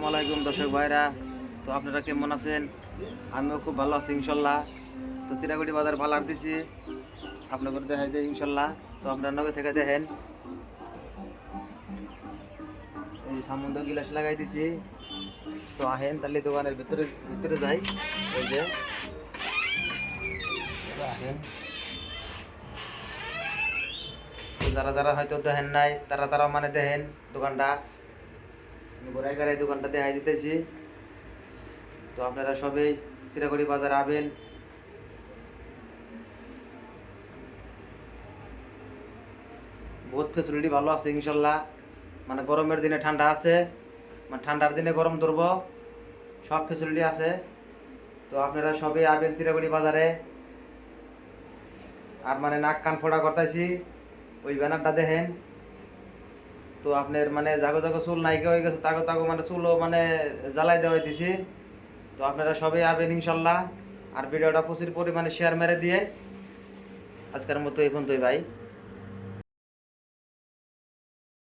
আলাইকুম দর্শক ভাইরা। তো আপনারা কেমন আছেন? আমিও খুব ভালো আছি ইনশাল্লাহ। তো চিরাগুড়ি বাজার ভালো দিছি আপনাদের দেখাই দেয় ইনশাল্লাহ। তো আপনার নগে থেকে দেখেন এই সামুদ্র গিলাস লাগাই দিছি। তো আহেন তাহলে দোকানের ভিতরে ভিতরে যাই। এই যে আহেন, তো যারা যারা হয়তো দেখেন নাই তারা তারা মানে দেখেন দোকানটা ঘুরাই ঘুরাই দোকানটা দেখাই দিতেছি। তো আপনারা সবাই চিরাগুড়ি বাজার আবেন। বহুত ফেসিলিটি ভালো আছে ইনশাল্লাহ। মানে গরমের দিনে ঠান্ডা আছে, মানে ঠান্ডার দিনে গরম ধরবো, সব ফেসিলিটি আছে। তো আপনারা সবাই আবেন চিরাগুড়ি বাজারে। আর মানে নাক কান ফোড়া করতেছি, ওই ব্যানারটা দেখেন। তো আপনার মানে জাগো জাগো চুল নাইকে হয়ে গেছে, তাগো তাগো মানে চুলও মানে জ্বালাই দেওয়া হইতেছি। তো আপনারা সবাই আবেন ইনশাল্লাহ। আর ভিডিওটা প্রচুর পরিমাণে শেয়ার মেরে দিয়ে আজকের মতো এই পর্যন্তই ভাই।